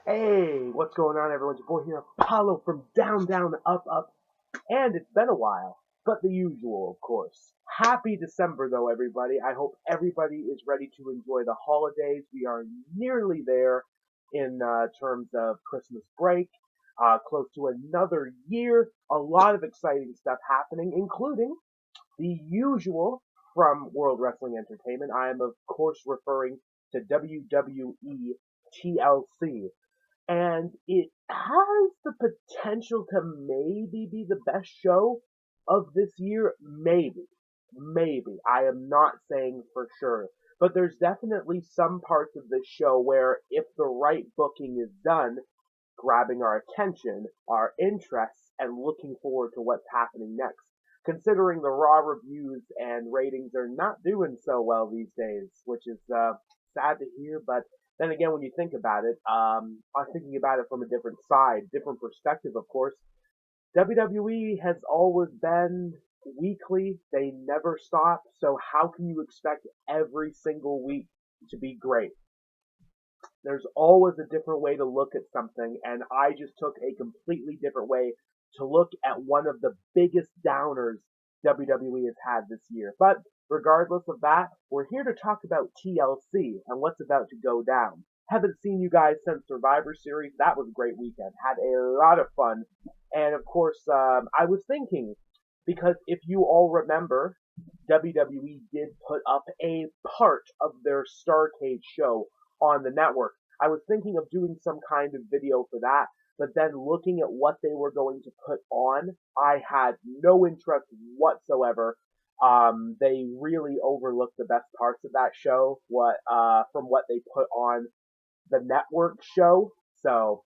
Hey, what's going on, everyone? It's your boy here, Apollo from Down, Down, Up, Up, and it's been a while, but the usual, of course. Happy December, though, everybody. I hope everybody is ready to enjoy the holidays. We are nearly there in terms of Christmas break, close to another year. A lot of exciting stuff happening, including the usual from World Wrestling Entertainment. I am, of course, referring to WWE TLC, and it has the potential to maybe be the best show of this year. Maybe. I am not saying for sure, but there's definitely some parts of this show where, if the right booking is done, grabbing our attention, our interests, and looking forward to what's happening next. Considering the raw reviews and ratings are not doing so well these days, which is sad to hear, but then again, when you think about it, I'm thinking about it from a different side, different perspective, of course. WWE has always been weekly. They never stop. So how can you expect every single week to be great? There's always a different way to look at something, and I just took a completely different way to look at one of the biggest downers WWE has had this year. But regardless of that, we're here to talk about TLC and what's about to go down. Haven't seen you guys since Survivor Series. That was a great weekend. Had a lot of fun. And of course, I was thinking, because if you all remember, WWE did put up a part of their Starcade show on the network. I was thinking of doing some kind of video for that, but then looking at what they were going to put on, I had no interest whatsoever. They really overlooked the best parts of that show, from what they put on the network show. So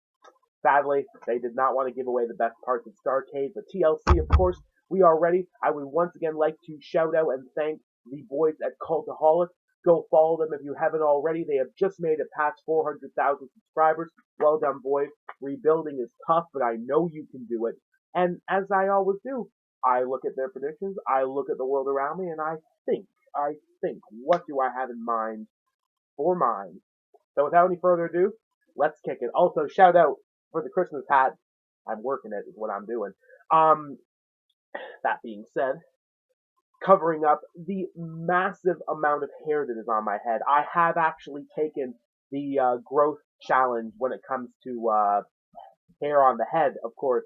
sadly, they did not want to give away the best parts of Starcade, but TLC, of course, we are ready. I would once again like to shout out and thank the boys at Cultaholic. Go follow them if you haven't already. They have just made it past 400,000 subscribers. Well done, boys. Rebuilding is tough, but I know you can do it. And as I always do, I look at their predictions, I look at the world around me, and I think, what do I have in mind for mine? So without any further ado, let's kick it. Also, shout out for the Christmas hat. I'm working it is what I'm doing. Um, that being said, covering up the massive amount of hair that is on my head, I have actually taken the growth challenge when it comes to hair on the head. Of course,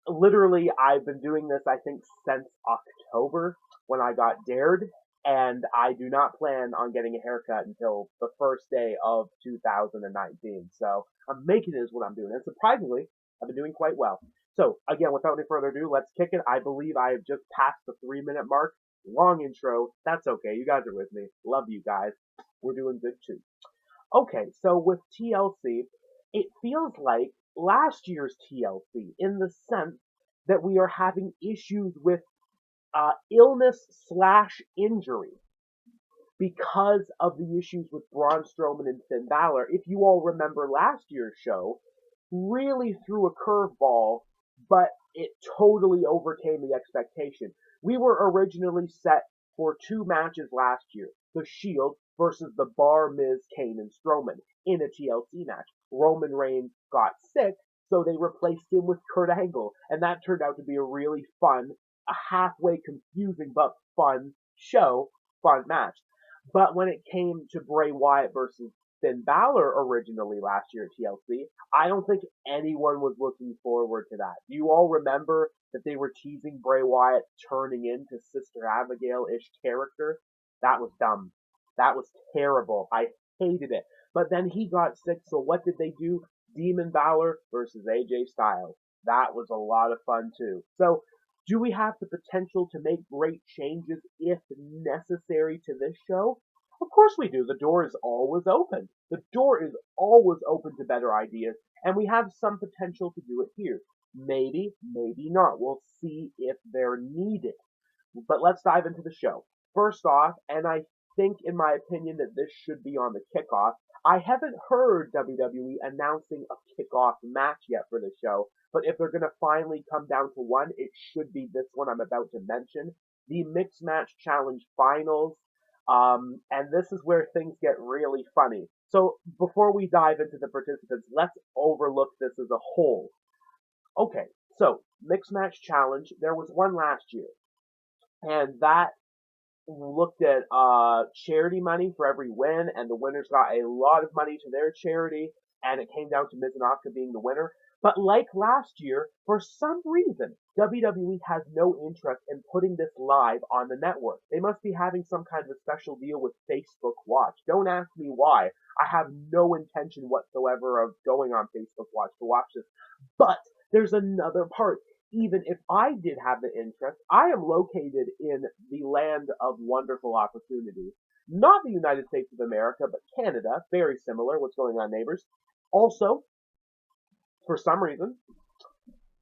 literally, I've been doing this, I think, since October when I got dared, and I do not plan on getting a haircut until the first day of 2019. So I'm making it is what I'm doing. And surprisingly, I've been doing quite well. So again, without any further ado, let's kick it. I believe I have just passed the 3 minute mark. Long intro. That's okay. You guys are with me. Love you guys. We're doing good too. Okay, so with TLC, it feels like last year's TLC in the sense that we are having issues with illness slash injury because of the issues with Braun Strowman and Finn Balor. If you all remember last year's show, really threw a curveball, but it totally overcame the expectation. We were originally set for two matches last year: the Shield versus the Bar, Miz, Kane, and Strowman in a TLC match. Roman Reigns got sick, so they replaced him with Kurt Angle, and that turned out to be a really fun, a halfway confusing but fun show, fun match. But when it came to Bray Wyatt versus Finn Balor originally last year at TLC, I don't think anyone was looking forward to that. Do you all remember that they were teasing Bray Wyatt turning into Sister Abigail-ish character? That was dumb. That was terrible. I hated it. But then he got sick, so what did they do? Demon Balor versus AJ Styles. That was a lot of fun too. So, do we have the potential to make great changes if necessary to this show? Of course we do. The door is always open. The door is always open to better ideas, and we have some potential to do it here. Maybe, maybe not. We'll see if they're needed. But let's dive into the show. First off, and I think, in my opinion, that this should be on the kickoff. I haven't heard WWE announcing a kickoff match yet for the show, but if they're going to finally come down to one, it should be this one I'm about to mention. The Mixed Match Challenge Finals. And this is where things get really funny. So before we dive into the participants, let's overlook this as a whole. Okay, so Mixed Match Challenge, there was one last year, and that looked at charity money for every win, and the winners got a lot of money to their charity, and it came down to Miz and Asuka being the winner. But like last year, for some reason, WWE has no interest in putting this live on the network. They must be having some kind of a special deal with Facebook Watch. Don't ask me why. I have no intention whatsoever of going on Facebook Watch to watch this. But there's another part. Even if I did have the interest, I am located in the land of wonderful opportunity. Not the United States of America, but Canada. Very similar. What's going on, neighbors? Also, for some reason,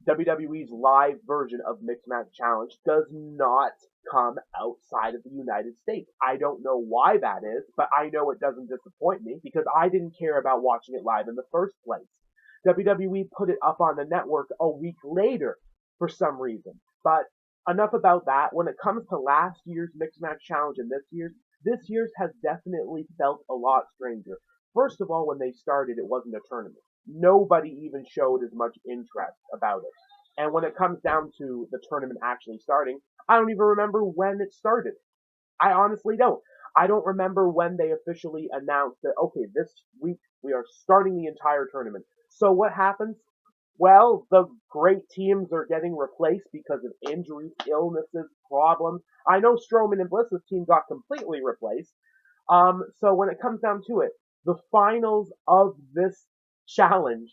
WWE's live version of Mixed Match Challenge does not come outside of the United States. I don't know why that is, but I know it doesn't disappoint me because I didn't care about watching it live in the first place. WWE put it up on the network a week later for some reason. But enough about that. When it comes to last year's Mixed Match Challenge and this year's has definitely felt a lot stranger. First of all, when they started, it wasn't a tournament. Nobody even showed as much interest about it. And when it comes down to the tournament actually starting, I don't even remember when it started. I honestly don't. I don't remember when they officially announced that, okay, this week we are starting the entire tournament. So what happens? Well, the great teams are getting replaced because of injuries, illnesses, problems. I know Strowman and Bliss's team got completely replaced. So when it comes down to it, the finals of this challenge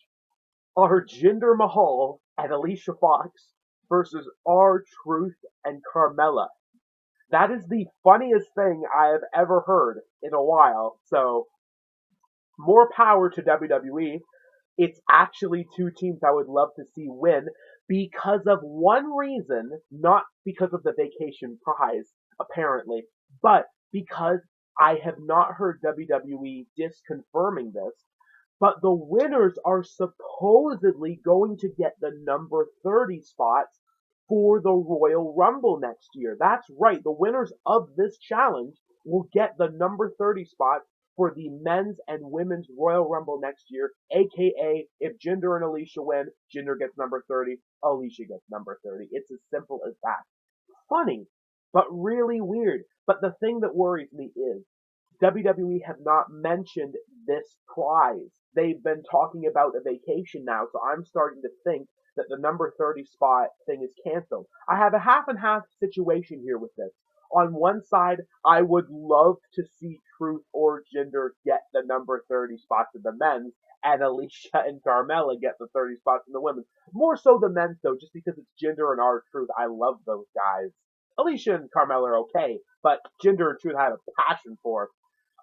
are Jinder Mahal and Alicia Fox versus R-Truth and Carmella. That is the funniest thing I have ever heard in a while. So, more power to WWE. It's actually two teams I would love to see win because of one reason, not because of the vacation prize, apparently, but because I have not heard WWE disconfirming this, but the winners are supposedly going to get the number 30 spots for the Royal Rumble next year. That's right, the winners of this challenge will get the number 30 spots for the men's and women's Royal Rumble next year, aka if Jinder and Alicia win, Jinder gets number 30, Alicia gets number 30. It's as simple as that. Funny, but really weird. But the thing that worries me is WWE have not mentioned this prize. They've been talking about a vacation now, so I'm starting to think that the number 30 spot thing is canceled. I have a half and half situation here with this. On one side, I would love to see Truth or Jinder get the number 30 spots in the men's, and Alicia and Carmella get the 30 spots in the women's. More so the men's, though, just because it's Jinder and R-Truth. I love those guys. Alicia and Carmella are okay, but Jinder and Truth I have a passion for.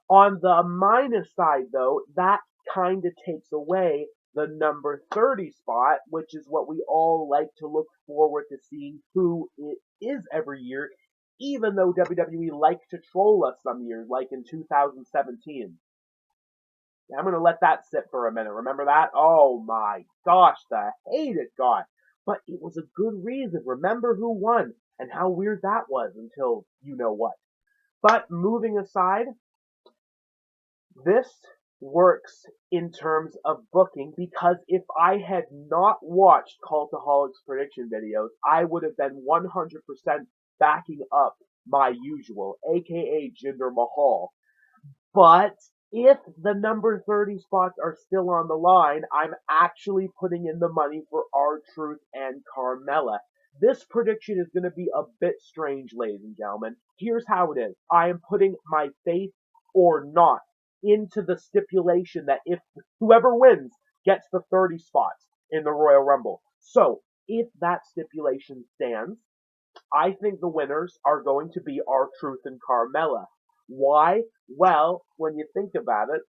On the minus side, though, that kind of takes away the number 30 spot, which is what we all like to look forward to seeing who it is every year, even though WWE likes to troll us some years, like in 2017. I'm going to let that sit for a minute. Remember that? Oh my gosh, the hate it got. But it was a good reason. Remember who won and how weird that was until you know what. But moving aside, this works in terms of booking because if I had not watched Cultaholic's prediction videos, I would have been 100% backing up my usual, aka Jinder Mahal. But if the number 30 spots are still on the line, I'm actually putting in the money for R-Truth and Carmella. This prediction is going to be a bit strange, ladies and gentlemen. Here's how it is. I am putting my faith or not into the stipulation that if whoever wins gets the 30 spots in the Royal Rumble. So, if that stipulation stands, I think the winners are going to be R-Truth and Carmella. Why? Well, when you think about it,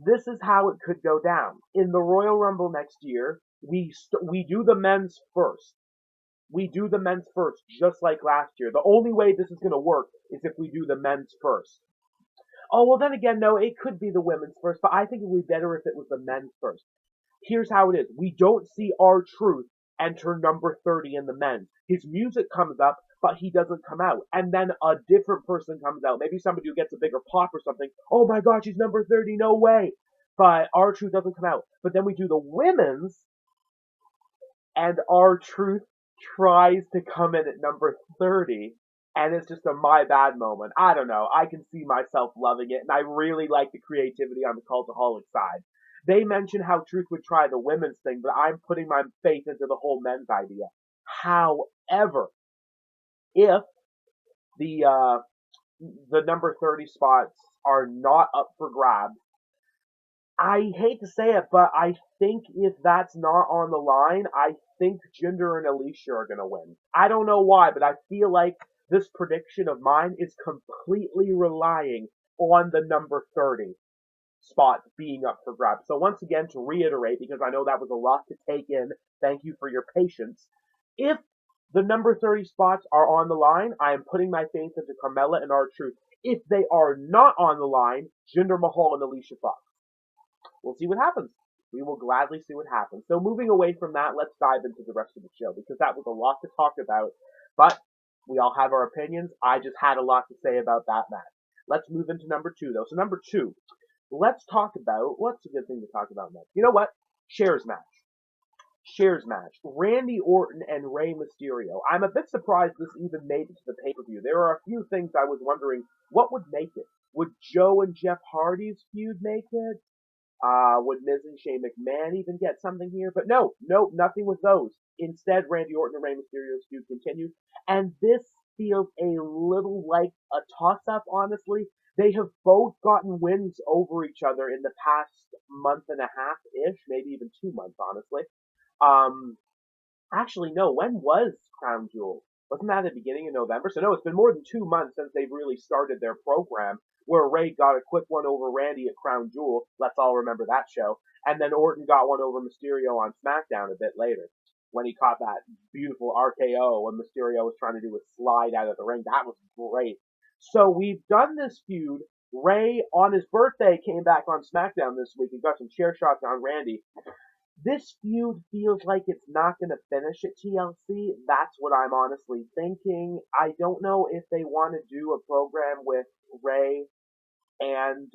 this is how it could go down. In the Royal Rumble next year, we do the men's first. We do the men's first, just like last year. The only way this is going to work is if we do the men's first. Oh, well, then again, no, it could be the women's first, but I think it would be better if it was the men's first. Here's how it is. We don't see R-Truth enter number 30 in the men's. His music comes up, but he doesn't come out. And then a different person comes out. Maybe somebody who gets a bigger pop or something. Oh my god, she's number 30, no way. But R-Truth doesn't come out. But then we do the women's, and R-Truth tries to come in at number 30, and it's just a my bad moment. I don't know. I can see myself loving it, and I really like the creativity on the Cultaholic side. They mention how Truth would try the women's thing, but I'm putting my faith into the whole men's idea. However, if the number 30 spots are not up for grabs, I hate to say it, but I think if that's not on the line, I think Jinder and Alicia are going to win. I don't know why, but I feel like this prediction of mine is completely relying on the number 30 spot being up for grabs. So once again, to reiterate, because I know that was a lot to take in, thank you for your patience. If the number 30 spots are on the line, I am putting my faith into Carmella and R-Truth. If they are not on the line, Jinder Mahal and Alicia Fox. We'll see what happens. We will gladly see what happens. So moving away from that, let's dive into the rest of the show, because that was a lot to talk about, but we all have our opinions. I just had a lot to say about that match. Let's move into number 2, though. So number 2, let's talk about, what's a good thing to talk about next? You know what? Shares match. Shares match. Randy Orton and Rey Mysterio. I'm a bit surprised this even made it to the pay-per-view. There are a few things I was wondering, what would make it? Would Joe and Jeff Hardy's feud make it? Would Miz and Shane McMahon even get something here? But no, nothing with those. Instead, Randy Orton and Rey Mysterio's feud continues, and this feels a little like a toss-up, honestly. They have both gotten wins over each other in the past month and a half-ish, maybe even 2 months, honestly. Actually, no, when was Crown Jewel? Wasn't that at the beginning of November? So no, it's been more than 2 months since they've really started their program, where Ray got a quick one over Randy at Crown Jewel. Let's all remember that show. And then Orton got one over Mysterio on SmackDown a bit later, when he caught that beautiful RKO when Mysterio was trying to do a slide out of the ring. That was great. So we've done this feud. Ray, on his birthday, came back on SmackDown this week and got some chair shots on Randy. This feud feels like it's not going to finish at TLC. That's what I'm honestly thinking. I don't know if they want to do a program with Ray and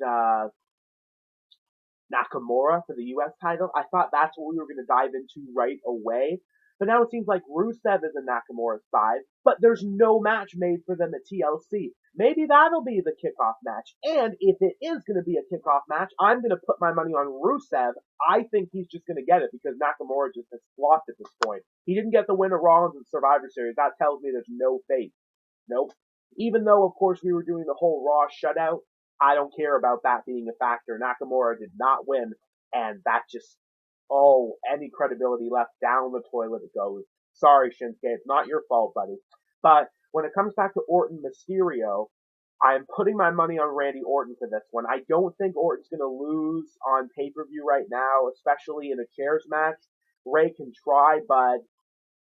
Nakamura for the U.S. title. I thought that's what we were going to dive into right away. But now it seems like Rusev is in Nakamura's side, but there's no match made for them at TLC. Maybe that'll be the kickoff match. And if it is going to be a kickoff match, I'm going to put my money on Rusev. I think he's just going to get it because Nakamura just has flopped at this point. He didn't get the win of Rollins in Survivor Series. That tells me there's no faith. Nope. Even though, of course, we were doing the whole Raw shutout, I don't care about that being a factor. Nakamura did not win, and that just, any credibility left down the toilet it goes. Sorry, Shinsuke, it's not your fault, buddy. But when it comes back to Orton Mysterio, I am putting my money on Randy Orton for this one. I don't think Orton's going to lose on pay-per-view right now, especially in a chairs match. Ray can try, but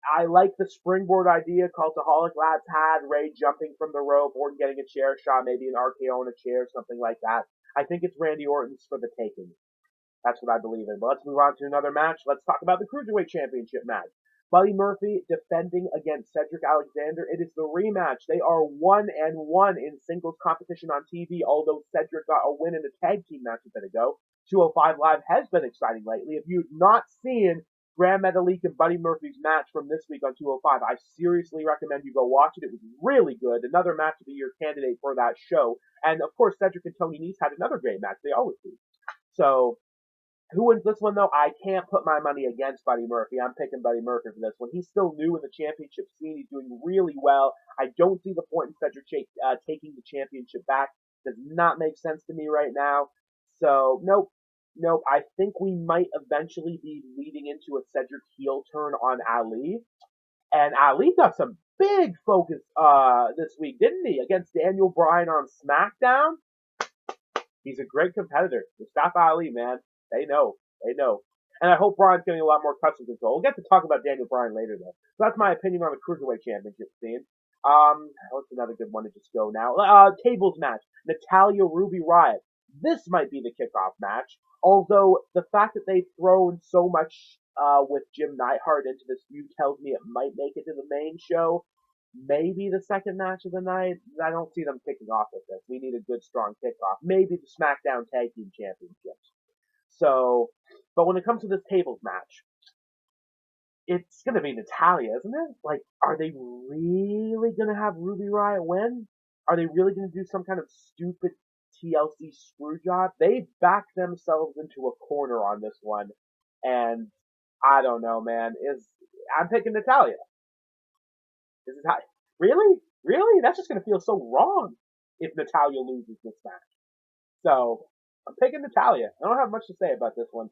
I like the springboard idea Cultaholic Labs had, Ray jumping from the rope, Orton getting a chair shot, maybe an RKO in a chair, something like that. I think it's Randy Orton's for the taking. That's what I believe in. But let's move on to another match. Let's talk about the Cruiserweight Championship match. Buddy Murphy defending against Cedric Alexander. It is the rematch. They are 1-1 in singles competition on TV, although Cedric got a win in a tag team match a bit ago. 205 Live has been exciting lately. If you've not seen Grand Metalik and Buddy Murphy's match from this week on 205, I seriously recommend you go watch it. It was really good. Another match of the year candidate for that show. And of course, Cedric and Tony Nese had another great match. They always do. So, who wins this one, though? I can't put my money against Buddy Murphy. I'm picking Buddy Murphy for this one. He's still new in the championship scene. He's doing really well. I don't see the point in Cedric taking the championship back. Does not make sense to me right now. So, nope. I think we might eventually be leading into a Cedric heel turn on Ali. And Ali got some big focus this week, didn't he? Against Daniel Bryan on SmackDown. He's a great competitor. Mustafa Ali, man. They know. And I hope Bryan's getting a lot more custom control. We'll get to talk about Daniel Bryan later, though. So that's my opinion on the Cruiserweight Championship scene. What's another good one to just go now? Tables match. Natalya, Ruby Riott. This might be the kickoff match. Although, the fact that they've thrown so much with Jim Neidhart into this feud tells me it might make it to the main show. Maybe the second match of the night. I don't see them kicking off with this. We need a good, strong kickoff. Maybe the SmackDown Tag Team Championships. So, but when it comes to this tables match, it's gonna be Natalia, isn't it? Like, are they really gonna have Ruby Riott win? Are they really gonna do some kind of stupid TLC screw job? They backed themselves into a corner on this one, and I don't know, man. I'm picking Natalia. This is how really, really. That's just gonna feel so wrong if Natalia loses this match. So I'm picking Natalia. I don't have much to say about this one.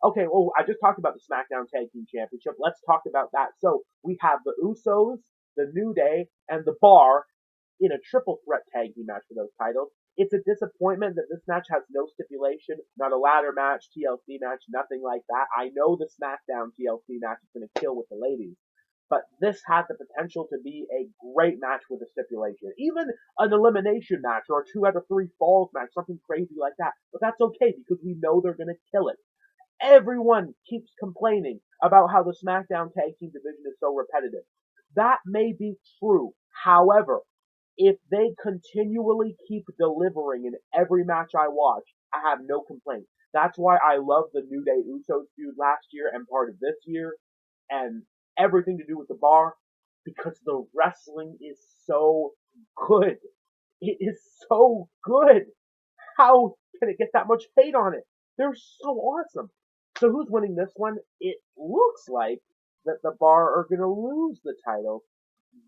Okay, well, I just talked about the SmackDown Tag Team Championship. Let's talk about that. So we have the Usos, the New Day, and the Bar in a triple threat tag team match for those titles. It's a disappointment that this match has no stipulation, not a ladder match, TLC match, nothing like that. I know the SmackDown TLC match is going to kill with the ladies, but this had the potential to be a great match with a stipulation. Even an elimination match or a 2 out of 3 falls match, something crazy like that. But that's okay because we know they're going to kill it. Everyone keeps complaining about how the SmackDown Tag Team division is so repetitive. That may be true. However, if they continually keep delivering in every match I watch, I have no complaints. That's why I love the New Day Usos feud last year and part of this year, and everything to do with the Bar, because the wrestling is so good. It is so good. How can it get that much hate on it? They're so awesome. So who's winning this one? It looks like that the Bar are going to lose the title,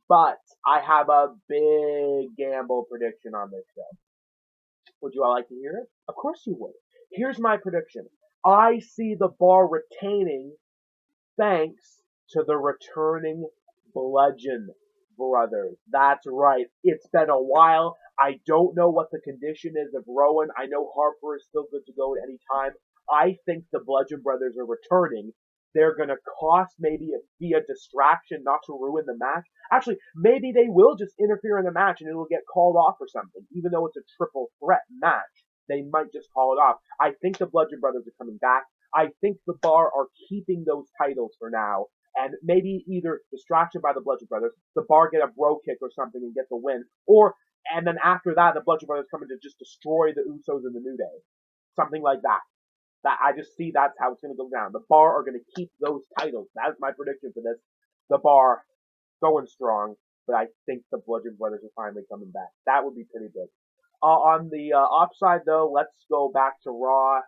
but I have a big gamble prediction on this show. Would you all like to hear it? Of course you would. Here's my prediction. I see the Bar retaining thanks to the returning Bludgeon Brothers. That's right. It's been a while. I don't know what the condition is of Rowan. I know Harper is still good to go at any time. I think the Bludgeon Brothers are returning. They're going to cost maybe be a distraction not to ruin the match. Actually, maybe they will just interfere in the match and it'll get called off or something. Even though it's a triple threat match, they might just call it off. I think the Bludgeon Brothers are coming back. I think the Bar are keeping those titles for now. And maybe either distraction by the Bludgeon Brothers, the Bar get a bro kick or something and get the win. And then after that, the Bludgeon Brothers come in to just destroy the Usos and the New Day. Something like that. I just see that's how it's going to go down. The Bar are going to keep those titles. That's my prediction for this. The Bar going strong, but I think the Bludgeon Brothers are finally coming back. That would be pretty big. On the upside, though, let's go back to Raw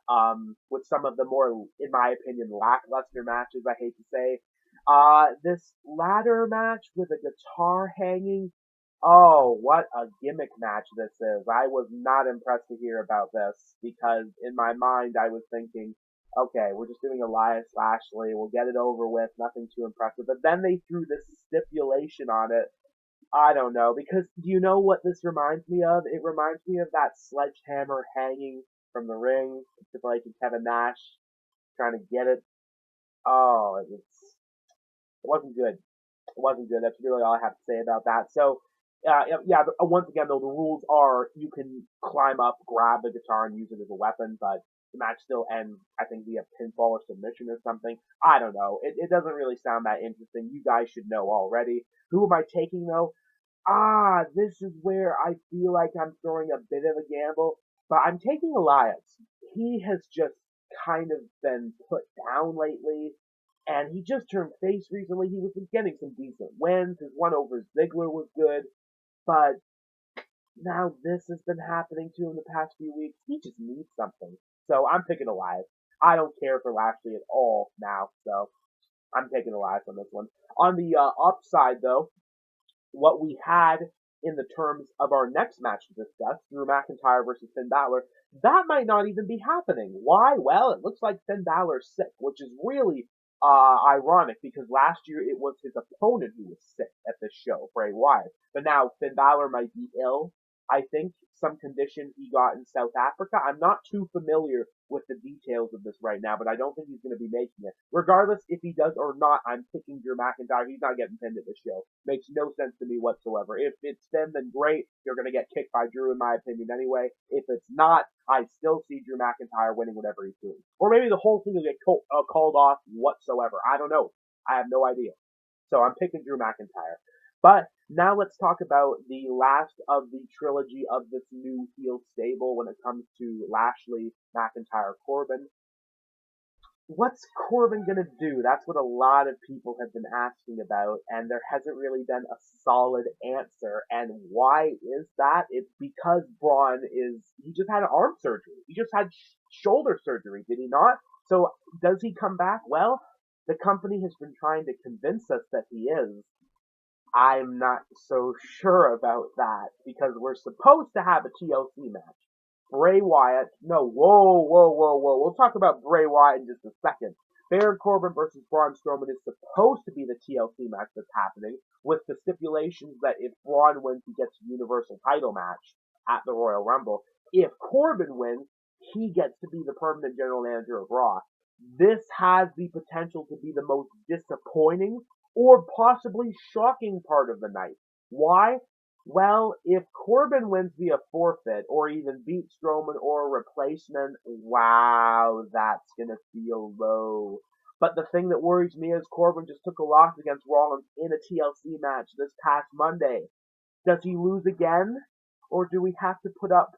with some of the more, in my opinion, lackluster matches, I hate to say. This ladder match with a guitar hanging. Oh, what a gimmick match this is. I was not impressed to hear about this because in my mind I was thinking, okay, we're just doing Elias Lashley, we'll get it over with, nothing too impressive. But then they threw this stipulation on it. I don't know, because do you know what this reminds me of? It reminds me of that sledgehammer hanging from the ring, like Kevin Nash trying to get it. Oh, it wasn't good. It wasn't good. That's really all I have to say about that. So, once again, though, the rules are you can climb up, grab the guitar, and use it as a weapon, but the match still ends, I think, via pinfall or submission or something. I don't know. It doesn't really sound that interesting. You guys should know already. Who am I taking, though? This is where I feel like I'm throwing a bit of a gamble, but I'm taking Elias. He has just kind of been put down lately, and he just turned face recently. He was getting some decent wins. His one over Ziggler was good, but now this has been happening to him the past few weeks. He just needs something. So I'm picking Elias. I don't care for Lashley at all now, so I'm taking Elias on this one. On the upside, though, what we had in the terms of our next match to discuss, Drew McIntyre versus Finn Balor, that might not even be happening. Why? Well, it looks like Finn Balor's sick, which is really ironic because last year it was his opponent who was sick at this show, Bray Wyatt. But now Finn Balor might be ill. I think some condition he got in South Africa. I'm not too familiar with the details of this right now, but I don't think he's going to be making it. Regardless if he does or not, I'm picking Drew McIntyre. He's not getting pinned at this show. Makes no sense to me whatsoever. If it's Finn, then great. You're going to get kicked by Drew, in my opinion, anyway. If it's not, I still see Drew McIntyre winning whatever he's doing. Or maybe the whole thing will get called off whatsoever. I don't know. I have no idea. So I'm picking Drew McIntyre. But now let's talk about the last of the trilogy of this new heel stable when it comes to Lashley, McIntyre, Corbin. What's Corbin gonna do? That's what a lot of people have been asking about, and there hasn't really been a solid answer. And why is that? It's because he just had arm surgery. He just had shoulder surgery, did he not? So does he come back? Well, the company has been trying to convince us that he is. I'm not so sure about that because we're supposed to have a TLC match. Bray Wyatt, no, whoa. We'll talk about Bray Wyatt in just a second. Baron Corbin versus Braun Strowman is supposed to be the TLC match that's happening, with the stipulations that if Braun wins, he gets a Universal title match at the Royal Rumble. If Corbin wins, he gets to be the permanent general manager of Raw. This has the potential to be the most disappointing or possibly shocking part of the night. Why? Well, if Corbin wins via forfeit or even beats Strowman or a replacement, wow, that's gonna feel low. But the thing that worries me is Corbin just took a loss against Rollins in a TLC match this past Monday. Does he lose again? Or do we have to put up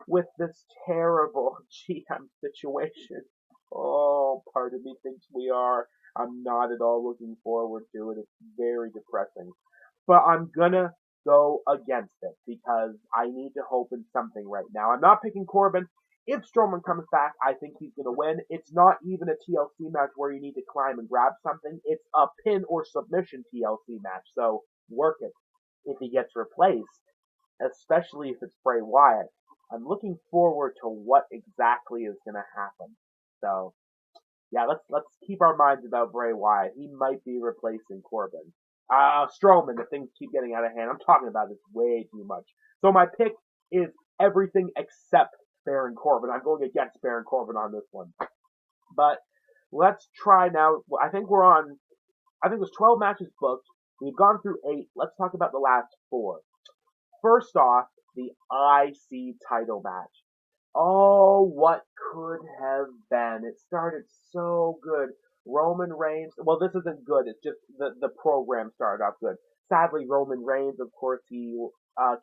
with this terrible GM situation? Oh, part of me thinks we are. I'm not at all looking forward to it. It's very depressing. But I'm gonna go against it because I need to hope in something right now. I'm not picking Corbin. If Strowman comes back, I think he's gonna win. It's not even a TLC match where you need to climb and grab something. It's a pin or submission TLC match. So work it. If he gets replaced, especially if it's Bray Wyatt, I'm looking forward to what exactly is gonna happen. So yeah, let's keep our minds about Bray Wyatt. He might be replacing Corbin. Strowman, if things keep getting out of hand. I'm talking about this way too much. So my pick is everything except Baron Corbin. I'm going against Baron Corbin on this one. But let's try now. I think there's 12 matches booked. We've gone through 8. Let's talk about the last 4. First off, the IC title match. Oh, what could have been. It started so good. Roman Reigns, well, this isn't good. It's just the program started off good. Sadly, Roman Reigns, of course, he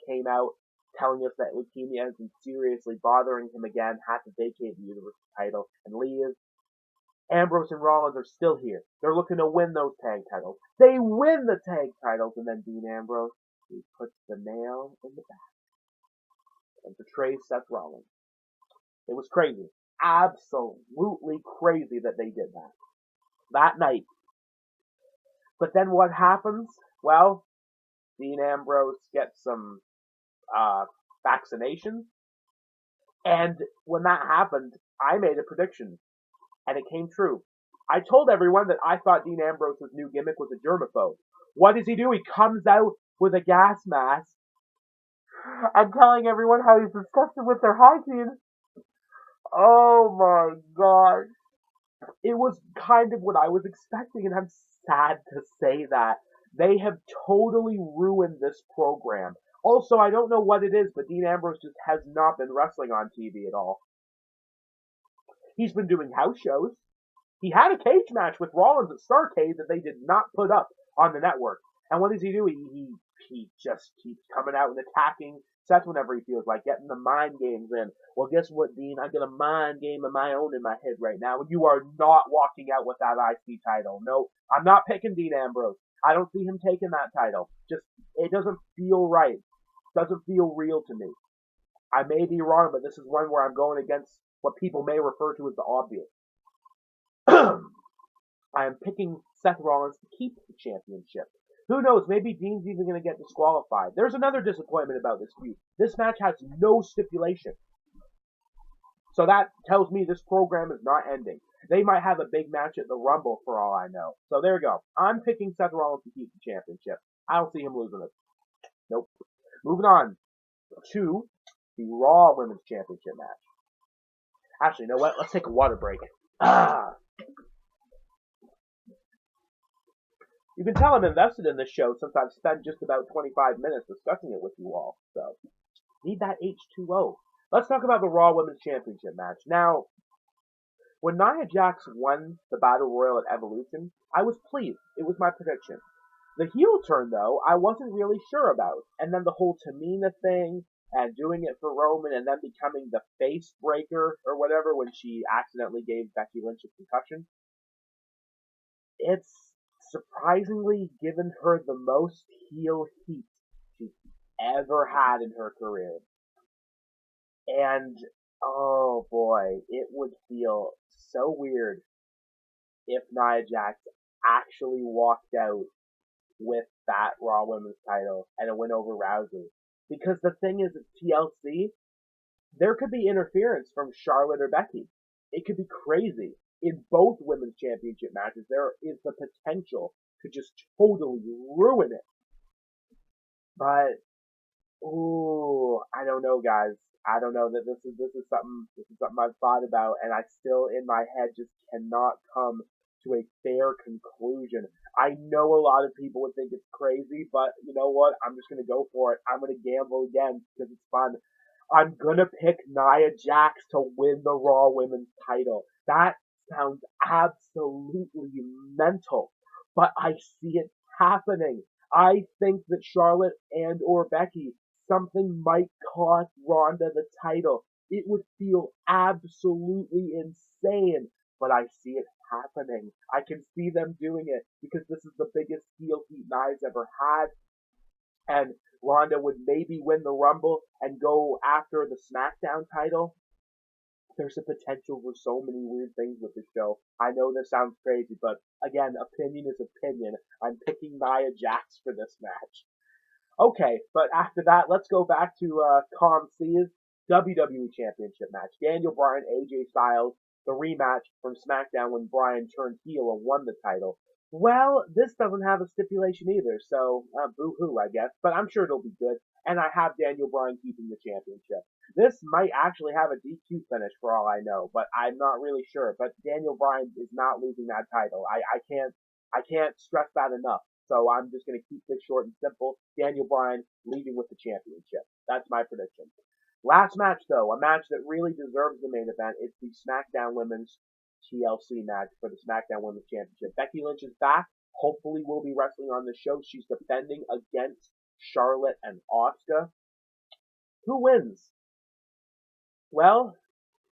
came out telling us that leukemia has been seriously bothering him again, had to vacate the Universal title and leave. Ambrose and Rollins are still here. They're looking to win those tag titles. They win the tag titles, and then Dean Ambrose, he puts the nail in the back and betrays Seth Rollins. It was crazy. Absolutely crazy that they did that night. But then what happens? Well, Dean Ambrose gets some vaccinations. And when that happened, I made a prediction. And it came true. I told everyone that I thought Dean Ambrose's new gimmick was a germaphobe. What does he do? He comes out with a gas mask. I'm telling everyone how he's disgusted with their hygiene. Oh my god. It was kind of what I was expecting, and I'm sad to say that. They have totally ruined this program. Also, I don't know what it is, but Dean Ambrose just has not been wrestling on TV at all. He's been doing house shows. He had a cage match with Rollins at Starrcade that they did not put up on the network. And what does he do? He just keeps coming out and attacking Seth whenever he feels like, getting the mind games in. Well, guess what, Dean? I got a mind game of my own in my head right now, and you are not walking out with that IC title. No, I'm not picking Dean Ambrose. I don't see him taking that title. It doesn't feel right. It doesn't feel real to me. I may be wrong, but this is one where I'm going against what people may refer to as the obvious. I am picking Seth Rollins to keep the championship. Who knows, maybe Dean's even going to get disqualified. There's another disappointment about this feud. This match has no stipulation. So that tells me this program is not ending. They might have a big match at the Rumble for all I know. So there we go. I'm picking Seth Rollins to keep the championship. I don't see him losing it. Nope. Moving on to the Raw Women's Championship match. Actually, you know what? Let's take a water break. You can tell I'm invested in this show since I've spent just about 25 minutes discussing it with you all. So, need that H2O. Let's talk about the Raw Women's Championship match. Now, when Nia Jax won the Battle Royal at Evolution, I was pleased. It was my prediction. The heel turn, though, I wasn't really sure about. And then the whole Tamina thing, and doing it for Roman, and then becoming the face breaker or whatever when she accidentally gave Becky Lynch a concussion. It's surprisingly given her the most heel heat she's ever had in her career. And, oh boy, it would feel so weird if Nia Jax actually walked out with that Raw Women's title and a win over Rousey. Because the thing is, at TLC, there could be interference from Charlotte or Becky. It could be crazy. In both women's championship matches, there is the potential to just totally ruin it. But, ooh, I don't know, guys. I don't know that this is something I've thought about, and I still in my head just cannot come to a fair conclusion. I know a lot of people would think it's crazy, but you know what? I'm just gonna go for it. I'm gonna gamble again because it's fun. I'm gonna pick Nia Jax to win the Raw Women's title. That sounds absolutely mental, but I see it happening. I think that Charlotte and or Becky, something might cost Ronda the title. It would feel absolutely insane, but I see it happening. I can see them doing it because this is the biggest heel heat Nia's ever had, and Ronda would maybe win the Rumble and go after the SmackDown title. There's a potential for so many weird things with the show. I know this sounds crazy, but again, opinion is opinion. I'm picking Nia Jax for this match. Okay, but after that, let's go back to COMC's WWE Championship match. Daniel Bryan, AJ Styles, the rematch from SmackDown when Bryan turned heel and won the title. Well, this doesn't have a stipulation either, so boo-hoo, I guess. But I'm sure it'll be good, and I have Daniel Bryan keeping the championship. This might actually have a DQ finish for all I know, but I'm not really sure. But Daniel Bryan is not losing that title. I can't stress that enough. So I'm just going to keep this short and simple. Daniel Bryan leaving with the championship. That's my prediction. Last match, though, a match that really deserves the main event. It's the SmackDown Women's TLC match for the SmackDown Women's Championship. Becky Lynch is back. Hopefully will be wrestling on the show. She's defending against Charlotte and Asuka. Who wins? Well,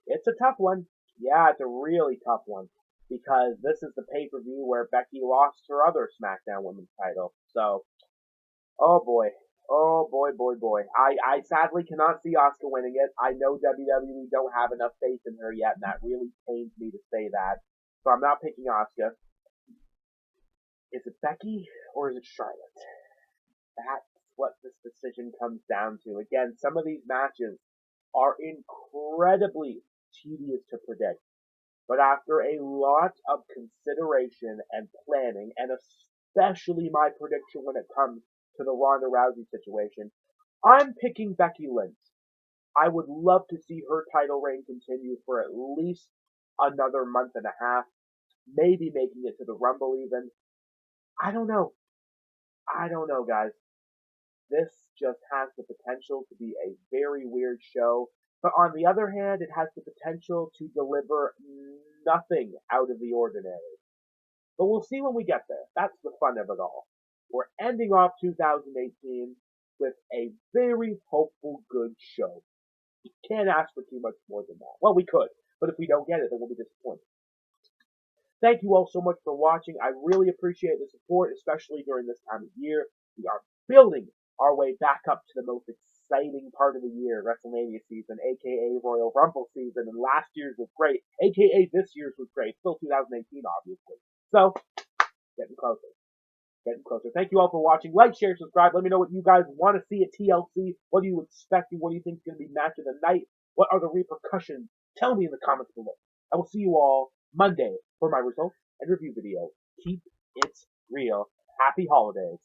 it's a tough one. Yeah, it's a really tough one. Because this is the pay-per-view where Becky lost her other SmackDown Women's title. So, oh boy. Oh boy, boy, boy. I sadly cannot see Asuka winning it. I know WWE don't have enough faith in her yet, and that really pains me to say that. So I'm not picking Asuka. Is it Becky or is it Charlotte? That's what this decision comes down to. Again, some of these matches are incredibly tedious to predict. But after a lot of consideration and planning, and especially my prediction when it comes to the Ronda Rousey situation, I'm picking Becky Lynch. I would love to see her title reign continue for at least another month and a half, maybe making it to the Rumble even. I don't know. I don't know, guys. This just has the potential to be a very weird show. But on the other hand, it has the potential to deliver nothing out of the ordinary. But we'll see when we get there. That's the fun of it all. We're ending off 2018 with a very hopeful, good show. You can't ask for too much more than that. Well, we could, but if we don't get it, then we'll be disappointed. Thank you all so much for watching. I really appreciate the support, especially during this time of year. We are building our way back up to the most exciting part of the year, WrestleMania season, aka Royal Rumble season, and last year's was great, aka this year's was great. Still 2018, obviously. So, getting closer. Getting closer. Thank you all for watching. Like, share, subscribe. Let me know what you guys want to see at TLC. What are you expecting? What do you think is going to be match of the night? What are the repercussions? Tell me in the comments below. I will see you all Monday for my results and review video. Keep it real. Happy holidays.